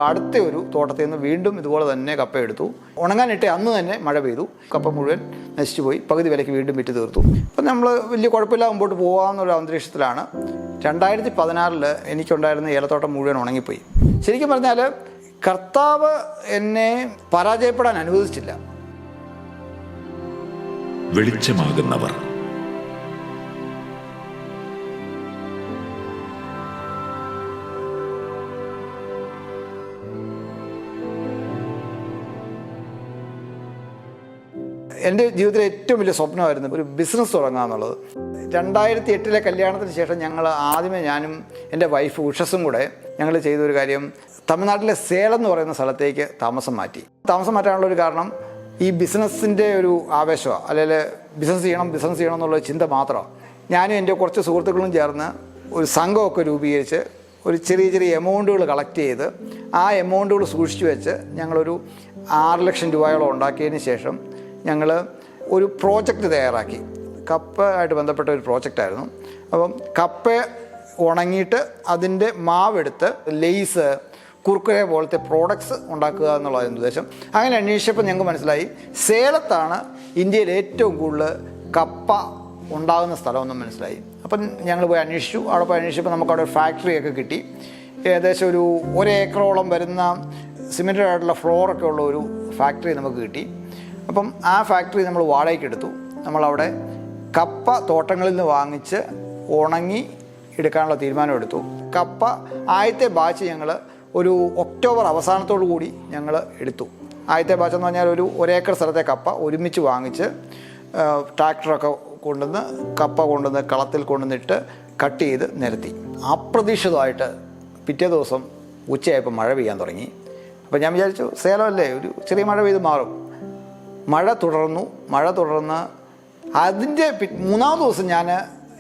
അടുത്ത ഒരു തോട്ടത്തിൽ നിന്ന് വീണ്ടും ഇതുപോലെ തന്നെ കപ്പ എടുത്തു. ഉണങ്ങാനിട്ട് അന്ന് തന്നെ മഴ പെയ്തു. കപ്പ മുഴുവൻ നശിച്ചു പോയി. പകുതി വിലയ്ക്ക് വീണ്ടും വിറ്റ് തീർത്തു. അപ്പം നമ്മൾ വലിയ കുഴപ്പമില്ല മുമ്പോട്ട് പോകാമെന്നുള്ള അന്തരീക്ഷത്തിലാണ് 2016 എനിക്കുണ്ടായിരുന്ന ഏലത്തോട്ടം മുഴുവൻ ഉണങ്ങിപ്പോയി. ശരിക്കും പറഞ്ഞാൽ കർത്താവ് എന്നെ പരാജയപ്പെടാൻ അനുവദിച്ചില്ല. വെളിച്ചമാകുന്നവർ. എൻ്റെ ജീവിതത്തിലെ ഏറ്റവും വലിയ സ്വപ്നമായിരുന്നു ഒരു ബിസിനസ് തുടങ്ങുക എന്നുള്ളത്. 2008 കല്യാണത്തിന് ശേഷം ഞങ്ങൾ ആദ്യമേ ഞാനും എൻ്റെ വൈഫ് ഉഷസും കൂടെ ഞങ്ങൾ ചെയ്തൊരു കാര്യം, തമിഴ്നാട്ടിലെ സേലം എന്ന് പറയുന്ന സ്ഥലത്തേക്ക് താമസം മാറ്റാനുള്ളൊരു കാരണം ഈ ബിസിനസ്സിൻ്റെ ഒരു ആവേശമാണ്, അല്ലെങ്കിൽ ബിസിനസ് ചെയ്യണം എന്നുള്ള ചിന്ത മാത്രമാണ്. ഞാനും എൻ്റെ കുറച്ച് സുഹൃത്തുക്കളും ചേർന്ന് ഒരു സംഘമൊക്കെ രൂപീകരിച്ച് ഒരു ചെറിയ എമൗണ്ടുകൾ കളക്ട് ചെയ്ത് ആ എമൗണ്ടുകൾ സൂക്ഷിച്ചു വെച്ച് ഞങ്ങളൊരു 6 ലക്ഷം രൂപയോളം ഉണ്ടാക്കിയതിന് ശേഷം ഞങ്ങൾ ഒരു പ്രോജക്റ്റ് തയ്യാറാക്കി. കപ്പ ആയിട്ട് ബന്ധപ്പെട്ട ഒരു പ്രോജക്റ്റായിരുന്നു. അപ്പം കപ്പ ഉണങ്ങിയിട്ട് അതിൻ്റെ മാവെടുത്ത് ലെയ്സ്, കുർക്കുരെ പോലത്തെ പ്രോഡക്ട്സ് ഉണ്ടാക്കുക എന്നുള്ളതായിരുന്നു ഉദ്ദേശം. അങ്ങനെ അന്വേഷിച്ചപ്പോൾ ഞങ്ങൾക്ക് മനസ്സിലായി സേലത്താണ് ഇന്ത്യയിൽ ഏറ്റവും കൂടുതൽ കപ്പ ഉണ്ടാകുന്ന സ്ഥലമെന്നും മനസ്സിലായി. അപ്പം ഞങ്ങൾ പോയി അന്വേഷിച്ചു. അവിടെ പോയി അന്വേഷിച്ചപ്പോൾ നമുക്കവിടെ ഒരു ഫാക്ടറിയൊക്കെ കിട്ടി. ഏകദേശം ഒരു 1 ഏക്കറോളം വരുന്ന സിമെൻറ്റഡ് ആയിട്ടുള്ള ഫ്ലോറൊക്കെ ഉള്ള ഒരു ഫാക്ടറി നമുക്ക് കിട്ടി. അപ്പം ആ ഫാക്ടറി നമ്മൾ വാടകയ്ക്ക് എടുത്തു. നമ്മളവിടെ കപ്പ തോട്ടങ്ങളിൽ നിന്ന് വാങ്ങിച്ച് ഉണങ്ങി എടുക്കാനുള്ള തീരുമാനമെടുത്തു. കപ്പ ആദ്യത്തെ ബാച്ച് ഞങ്ങൾ ഒരു ഒക്ടോബർ അവസാനത്തോടു കൂടി ഞങ്ങൾ എടുത്തു. ആദ്യത്തെ ബാച്ച് എന്ന് പറഞ്ഞാൽ ഒരു 1 ഏക്കർ സ്ഥലത്തെ കപ്പ ഒരുമിച്ച് വാങ്ങിച്ച് ട്രാക്ടറൊക്കെ കൊണ്ടുവന്ന് കപ്പ കൊണ്ടുവന്ന് കളത്തിൽ കൊണ്ടുവന്നിട്ട് കട്ട് ചെയ്ത് നിരത്തി. അപ്രതീക്ഷിതമായിട്ട് പിറ്റേ ദിവസം ഉച്ചയായപ്പോൾ മഴ പെയ്യാൻ തുടങ്ങി. അപ്പോൾ ഞാൻ വിചാരിച്ചു സേലമല്ലേ, ഒരു ചെറിയ മഴ പെയ്ത് മാറും. മഴ തുടർന്ന് അതിൻ്റെ 3-ാമത്തെ ദിവസം ഞാൻ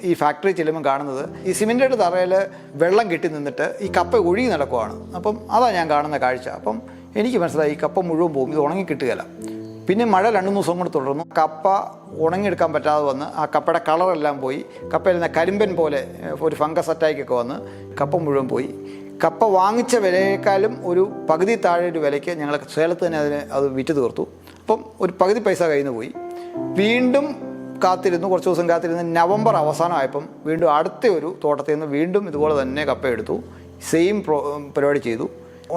ഈ ഫാക്ടറി ചെല്ലുമ്പോൾ കാണുന്നത് ഈ സിമെൻറ്റഡ് തറയിൽ വെള്ളം കെട്ടി നിന്നിട്ട് ഈ കപ്പ ഒഴുകി നടക്കുവാണ്. അപ്പം അതാണ് ഞാൻ കാണുന്ന കാഴ്ച. അപ്പം എനിക്ക് മനസ്സിലായി ഈ കപ്പ മുഴുവൻ പോകും, ഇത് ഉണങ്ങി കിട്ടുകയില്ല. പിന്നെ മഴ 2-3 ദിവസം കൂടെ തുടർന്നു. കപ്പ ഉണങ്ങിയെടുക്കാൻ പറ്റാതെ വന്ന് ആ കപ്പയുടെ കളറെല്ലാം പോയി. കപ്പയിൽ നിന്ന് കരിമ്പൻ പോലെ ഒരു ഫംഗസ് അറ്റാക്കൊക്കെ വന്ന് കപ്പ മുഴുവൻ പോയി. കപ്പ വാങ്ങിച്ച വിലയേക്കാളും ഒരു പകുതി താഴെ ഒരു വിലയ്ക്ക് ഞങ്ങൾ സേലത്ത് തന്നെ അത് വിറ്റ് തീർത്തു. അപ്പം ഒരു പകുതി പൈസ കയ്യിൽ നിന്ന് പോയി. വീണ്ടും കുറച്ച് ദിവസം കാത്തിരുന്ന് നവംബർ അവസാനമായപ്പം വീണ്ടും അടുത്ത ഒരു തോട്ടത്തിൽ നിന്ന് വീണ്ടും ഇതുപോലെ തന്നെ കപ്പ എടുത്തു. സെയിം പരിപാടി ചെയ്തു.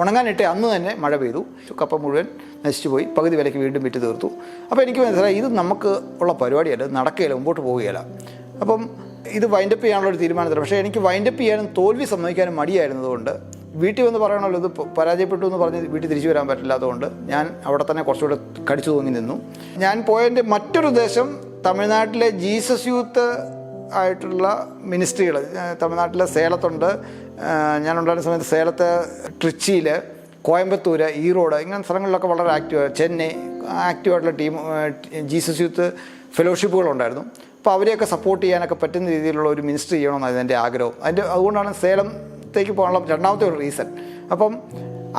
ഉണങ്ങാനിട്ട് അന്ന് തന്നെ മഴ പെയ്തു. കപ്പ മുഴുവൻ നശിച്ചു പോയി. പകുതി വിലയ്ക്ക് വീണ്ടും വിറ്റ് തീർത്തു. അപ്പോൾ എനിക്ക് മനസ്സിലായി ഇത് നമുക്ക് ഉള്ള പരിപാടിയല്ല, നടക്കുകയില്ല, മുമ്പോട്ട് പോവുകയില്ല. അപ്പം ഇത് വൈൻഡപ്പ് ചെയ്യാനുള്ളൊരു തീരുമാനത്തിൽ, പക്ഷേ എനിക്ക് വൈൻഡപ്പ് ചെയ്യാനും തോൽവി സമ്മതിക്കാനും മടിയായിരുന്നതുകൊണ്ട് വീട്ടിൽ വന്ന് പറയണമല്ലോ ഇത് പരാജയപ്പെട്ടു എന്ന് പറഞ്ഞ് വീട്ടിൽ തിരിച്ചു വരാൻ പറ്റില്ലാത്തതുകൊണ്ട് ഞാൻ അവിടെ തന്നെ കുറച്ചുകൂടെ കടിച്ചു തൂങ്ങി നിന്നു. ഞാൻ പോയതിൻ്റെ മറ്റൊരു ഉദ്ദേശം തമിഴ്നാട്ടിലെ ജീസസ് യൂത്ത് ആയിട്ടുള്ള മിനിസ്ട്രികൾ, തമിഴ്നാട്ടിലെ സേലത്തുണ്ട്, ഞാനുണ്ടായിരുന്ന സമയത്ത് സേലത്ത്, ട്രിച്ചിയിൽ, കോയമ്പത്തൂർ, ഈറോഡ്, ഇങ്ങനെ സ്ഥലങ്ങളിലൊക്കെ വളരെ ചെന്നൈ ആക്റ്റീവായിട്ടുള്ള ജീസസ് യൂത്ത് ഫെലോഷിപ്പുകളുണ്ടായിരുന്നു. അപ്പോൾ അവരെയൊക്കെ സപ്പോർട്ട് ചെയ്യാനൊക്കെ പറ്റുന്ന രീതിയിലുള്ള ഒരു മിനിസ്ട്രി ചെയ്യണമെന്നായിരുന്നു എൻ്റെ ആഗ്രഹം. അതുകൊണ്ടാണ് സേലത്തേക്ക് പോകാനുള്ള 2ാമത്തെ ഒരു റീസൺ. അപ്പം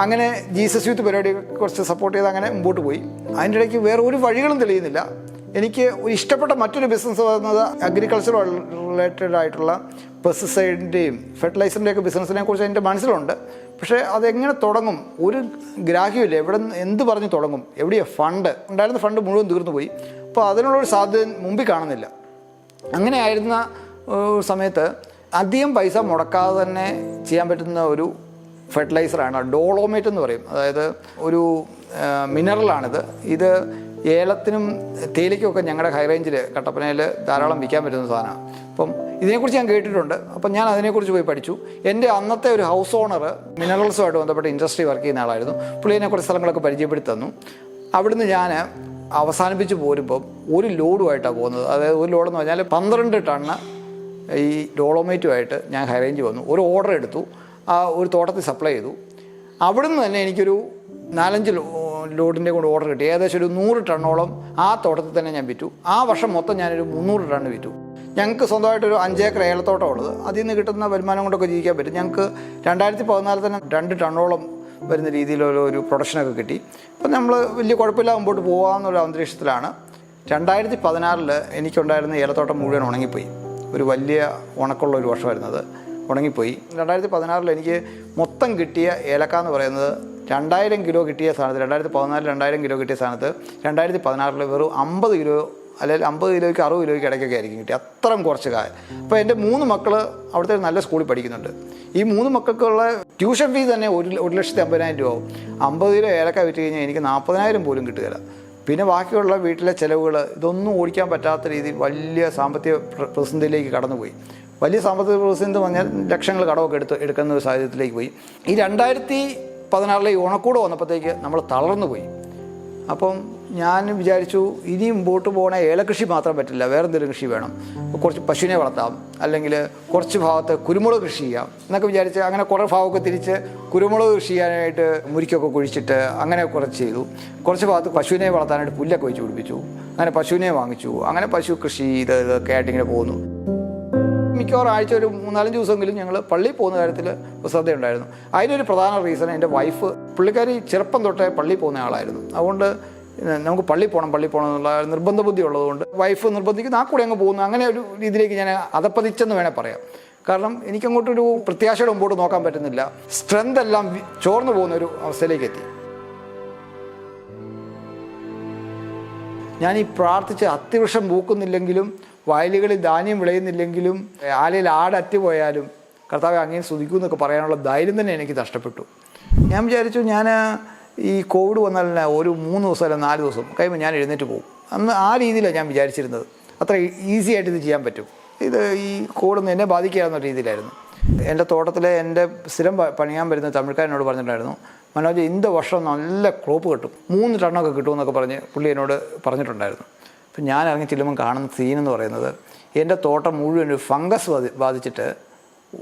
അങ്ങനെ ജീസസ് യൂത്ത് പരിപാടി കുറച്ച് സപ്പോർട്ട് ചെയ്ത് അങ്ങനെ മുമ്പോട്ട് പോയി. അതിൻ്റെ ഇടയ്ക്ക് വേറെ ഒരു വഴികളും തെളിയുന്നില്ല. എനിക്ക് ഇഷ്ടപ്പെട്ട മറ്റൊരു ബിസിനസ് പറയുന്നത് അഗ്രികൾച്ചർ റിലേറ്റഡ് ആയിട്ടുള്ള പെസ്റ്റിസൈഡിൻ്റെയും ഫെർട്ടിലൈസറിൻ്റെയൊക്കെ ബിസിനസ്സിനെ കുറിച്ച് എൻ്റെ മനസ്സിലുണ്ട്. പക്ഷേ അതെങ്ങനെ തുടങ്ങും, ഒരു ഗ്രാഹ്യമില്ല. എന്ത് പറഞ്ഞ് തുടങ്ങും, എവിടെയാണ് ഫണ്ട്? ഉണ്ടായിരുന്ന ഫണ്ട് മുഴുവൻ തീർന്നു പോയി. അപ്പോൾ അതിനുള്ളൊരു സാധ്യത മുമ്പിൽ കാണുന്നില്ല. അങ്ങനെ ആയിരുന്ന സമയത്ത് അധികം പൈസ മുടക്കാതെ തന്നെ ചെയ്യാൻ പറ്റുന്ന ഒരു ഫെർട്ടിലൈസറാണ് ഡോളോമേറ്റ് എന്ന് പറയും. അതായത് ഒരു മിനറലാണിത്. ഇത് ഏലത്തിനും തേയിലയ്ക്കുമൊക്കെ ഞങ്ങളുടെ ഹൈ റേഞ്ചിൽ കട്ടപ്പനയിൽ ധാരാളം വിൽക്കാൻ പറ്റുന്ന സാധനമാണ്. അപ്പം ഇതിനെക്കുറിച്ച് ഞാൻ കേട്ടിട്ടുണ്ട്. അപ്പം ഞാൻ അതിനെക്കുറിച്ച് പോയി പഠിച്ചു. എൻ്റെ അന്നത്തെ ഒരു ഹൗസ് ഓണർ മിനറൽസുമായിട്ട് ബന്ധപ്പെട്ട ഇൻഡസ്ട്രി വർക്ക് ചെയ്യുന്ന ആളായിരുന്നു. പുള്ളി എന്നെ കുറച്ച് സ്ഥലങ്ങളൊക്കെ പരിചയപ്പെടുത്തി തന്നു. അവിടുന്ന് ഞാൻ അവസാനിപ്പിച്ച് പോരുമ്പം ഒരു ലോഡുമായിട്ടാണ് പോകുന്നത്. അതായത് ഒരു ലോഡെന്ന് പറഞ്ഞാൽ 12 ടണ്ണ് ഈ ഡോളോമേറ്റുമായിട്ട് ഞാൻ ഹൈ റേഞ്ച് വന്നു. ഒരു ഓർഡർ എടുത്തു, ആ ഒരു തോട്ടത്തിൽ സപ്ലൈ ചെയ്തു. അവിടുന്ന് തന്നെ എനിക്കൊരു 4-5 ലോഡിൻ്റെ കൊണ്ട് ഓർഡർ കിട്ടി. ഏകദേശം ഒരു 100 ടണ്ണോളം ആ തോട്ടത്തിൽ തന്നെ ഞാൻ വിറ്റു. ആ വർഷം മൊത്തം ഞാനൊരു 300 ടണ്ണ് വിറ്റു. ഞങ്ങൾക്ക് സ്വന്തമായിട്ടൊരു 5 ഏക്കർ ഏലത്തോട്ടം ഉള്ളത്. അതിൽ നിന്ന് കിട്ടുന്ന വരുമാനം കൊണ്ടൊക്കെ ജീവിക്കാൻ പറ്റും. ഞങ്ങൾക്ക് 2014 തന്നെ 2 ടണ്ണോളം വരുന്ന രീതിയിലൊരു പ്രൊഡക്ഷനൊക്കെ കിട്ടി. അപ്പം നമ്മൾ വലിയ കുഴപ്പമില്ല മുമ്പോട്ട് പോകാമെന്നുള്ള അന്തരീക്ഷത്തിലാണ് 2016 എനിക്കുണ്ടായിരുന്ന ഏലത്തോട്ടം മുഴുവൻ ഉണങ്ങിപ്പോയി. ഒരു വലിയ ഉണക്കുള്ള ഒരു വർഷമായിരുന്നത്. ഉണങ്ങിപ്പോയി. 2016 എനിക്ക് മൊത്തം കിട്ടിയ ഏലക്ക എന്ന് പറയുന്നത് 2000 കിലോ കിട്ടിയ സ്ഥാനത്ത് 2014 2000 കിലോ കിട്ടിയ സ്ഥാനത്ത് 2016 വെറും 50 കിലോ അല്ലെങ്കിൽ 50 കിലോയ്ക്ക് 60 കിലോയ്ക്ക് ഇടയ്ക്കൊക്കെ ആയിരിക്കും കിട്ടി. അത്രയും കുറച്ച് കാലം. അപ്പോൾ എൻ്റെ 3 മക്കൾ അവിടുത്തെ നല്ല സ്കൂളിൽ പഠിക്കുന്നുണ്ട്. ഈ 3 മക്കൾക്കുള്ള ട്യൂഷൻ ഫീസ് തന്നെ 1,50,000 രൂപ ആവും. 50 കിലോ ഏലക്ക വിറ്റ് കഴിഞ്ഞാൽ എനിക്ക് 40,000 പോലും കിട്ടുകയില്ല. പിന്നെ ബാക്കിയുള്ള വീട്ടിലെ ചിലവുകൾ ഇതൊന്നും ഓടിക്കാൻ പറ്റാത്ത രീതിയിൽ വലിയ സാമ്പത്തിക പ്രതിസന്ധിയിലേക്ക് കടന്നുപോയി. വലിയ സാമ്പത്തിക പ്രതിസന്ധി പറഞ്ഞാൽ ലക്ഷങ്ങൾ കടമൊക്കെ എടുക്കുന്ന ഒരു സാഹചര്യത്തിലേക്ക് പോയി. ഈ 2016 ഈ ഓണക്കൂട് വന്നപ്പോഴത്തേക്ക് നമ്മൾ തളർന്നു പോയി. അപ്പം ഞാൻ വിചാരിച്ചു ഇനി മുമ്പോട്ട് പോകണ ഏലകൃഷി മാത്രം പറ്റില്ല, വേറെ എന്തെങ്കിലും കൃഷി വേണം. കുറച്ച് പശുവിനെ വളർത്താം, അല്ലെങ്കിൽ കുറച്ച് ഭാഗത്ത് കുരുമുളക് കൃഷി ചെയ്യാം എന്നൊക്കെ വിചാരിച്ച് അങ്ങനെ കുറേ ഭാഗമൊക്കെ തിരിച്ച് കുരുമുളക് കൃഷി ചെയ്യാനായിട്ട് മുരിക്കൊക്കെ കുഴിച്ചിട്ട് അങ്ങനെ കുറച്ച് ചെയ്തു. കുറച്ച് ഭാഗത്ത് പശുവിനെ വളർത്താനായിട്ട് പുല്ലൊക്കെ വെച്ച് പിടിപ്പിച്ചു. അങ്ങനെ പശുവിനെ വാങ്ങിച്ചു. അങ്ങനെ പശു കൃഷി ഇതൊക്കെ ആയിട്ട് ഇങ്ങനെ പോകുന്നു. മിക്കവാറും ആഴ്ച ഒരു 3-4 ദിവസമെങ്കിലും ഞങ്ങൾ പള്ളിയിൽ പോകുന്ന കാര്യത്തിൽ ശ്രദ്ധയുണ്ടായിരുന്നു. അതിനൊരു പ്രധാന റീസൺ എൻ്റെ വൈഫ്, പുള്ളിക്കാരി ചെറുപ്പം തൊട്ടേ പള്ളിയിൽ പോകുന്ന ആളായിരുന്നു. അതുകൊണ്ട് നമുക്ക് പള്ളിയിൽ പോകണം എന്നുള്ള നിർബന്ധ ബുദ്ധി ഉള്ളതുകൊണ്ട് വൈഫ് നിർബന്ധിക്കുന്ന ആ കൂടെ അങ്ങ് പോകുന്നു. അങ്ങനെ ഒരു രീതിയിലേക്ക് ഞാൻ അതപ്പതിച്ചെന്ന് വേണേൽ പറയാം. കാരണം എനിക്കങ്ങോട്ടൊരു പ്രത്യാശയുടെ മുമ്പോട്ട് നോക്കാൻ പറ്റുന്നില്ല. സ്ട്രെങ്ത് എല്ലാം ചോർന്നു പോകുന്ന ഒരു അവസ്ഥയിലേക്ക് എത്തി. ഞാൻ ഈ പ്രാർത്ഥിച്ച് അത്തിവൃക്ഷം പൂക്കുന്നില്ലെങ്കിലും വയലുകളിൽ ധാന്യം വിളയുന്നില്ലെങ്കിലും ആലയിൽ ആടറ്റുപോയാലും കർത്താവെ അങ്ങനെ സ്തുതിക്കൂ എന്നൊക്കെ പറയാനുള്ള ധൈര്യം തന്നെ എനിക്ക് നഷ്ടപ്പെട്ടു. ഞാൻ വിചാരിച്ചു ഞാൻ ഈ കോവിഡ് വന്നാൽ ഒരു 3 ദിവസം അല്ലെങ്കിൽ 4 ദിവസം കഴിയുമ്പോൾ ഞാൻ എഴുന്നേറ്റ് പോകും. അന്ന് ആ രീതിയിലാണ് ഞാൻ വിചാരിച്ചിരുന്നത്. അത്ര ഈസി ആയിട്ട് ഇത് ചെയ്യാൻ പറ്റും. ഇത് ഈ കോവിഡൊന്നും എന്നെ ബാധിക്കാവുന്ന രീതിയിലായിരുന്നു. എൻ്റെ തോട്ടത്തിലെ എൻ്റെ സ്ഥിരം പണിയാൻ വരുന്ന തമിഴ്ക്കാരനോട് പറഞ്ഞിട്ടുണ്ടായിരുന്നു, മനോജ് ഇന്ത വർഷം നല്ല ക്രോപ്പ് കിട്ടും, 3 ടണ്ണൊക്കെ കിട്ടുമെന്നൊക്കെ പറഞ്ഞ് പുള്ളി എന്നോട് പറഞ്ഞിട്ടുണ്ടായിരുന്നു. അപ്പം ഞാൻ ഇറങ്ങി ചെല്ലുമ്പം കാണുന്ന സീനെന്ന് പറയുന്നത് എൻ്റെ തോട്ടം മുഴുവൻ ഒരു ഫംഗസ് ബാധിച്ചിട്ട്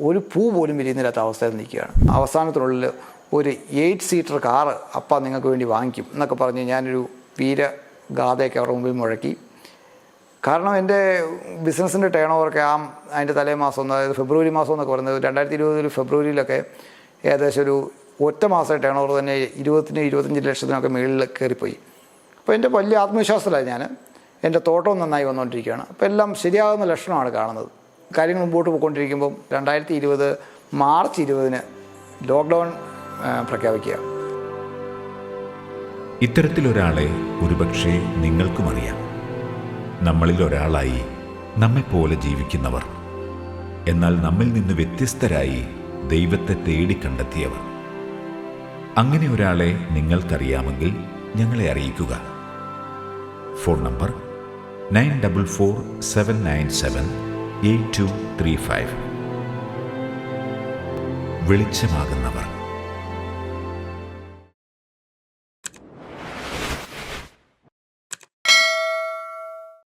ഒരു പൂ പോലും വിരിയുന്നില്ലാത്ത അവസ്ഥയിൽ നിൽക്കുകയാണ്. അവസാനത്തിനുള്ളിൽ ഒരു 8 സീറ്റർ കാറ് അപ്പ നിങ്ങൾക്ക് വേണ്ടി വാങ്ങിക്കും എന്നൊക്കെ പറഞ്ഞ് ഞാനൊരു വീരഗാഥയൊക്കെ അവരുടെ മുമ്പിൽ മുഴക്കി. കാരണം എൻ്റെ ബിസിനസ്സിൻ്റെ ടേൺ ഓവറൊക്കെ അതിൻ്റെ തലേ മാസം, അതായത് ഫെബ്രുവരി മാസം എന്നൊക്കെ പറയുന്നത് 2020 ഫെബ്രുവരിയിലൊക്കെ ഏകദേശം ഒരു ഒറ്റ മാസം ടേൺ ഓവർ തന്നെ 20-25 ലക്ഷത്തിനൊക്കെ മുകളിൽ കയറിപ്പോയി. അപ്പോൾ എൻ്റെ വലിയ ആത്മവിശ്വാസത്തിലായി ഞാൻ. എൻ്റെ തോട്ടവും നന്നായി വന്നുകൊണ്ടിരിക്കുകയാണ്. അപ്പോൾ എല്ലാം ശരിയാകുന്ന ലക്ഷണമാണ് കാണുന്നത്. കാര്യങ്ങൾ മുമ്പോട്ട് പോയിക്കൊണ്ടിരിക്കുമ്പം 2020 മാർച്ച് 20 ലോക്ക്ഡൗൺ പ്രഖ്യാപിക്കുക. ഇത്തരത്തിലൊരാളെ ഒരുപക്ഷെ നിങ്ങൾക്കും അറിയാം. നമ്മളിൽ ഒരാളായി നമ്മെപ്പോലെ ജീവിക്കുന്നവർ, എന്നാൽ നമ്മിൽ നിന്ന് വ്യത്യസ്തരായി ദൈവത്തെ തേടി കണ്ടെത്തിയവർ. അങ്ങനെ ഒരാളെ നിങ്ങൾക്കറിയാമെങ്കിൽ ഞങ്ങളെ അറിയിക്കുക. Phone number 9447978235. വെളിച്ചമാകുന്നവർ.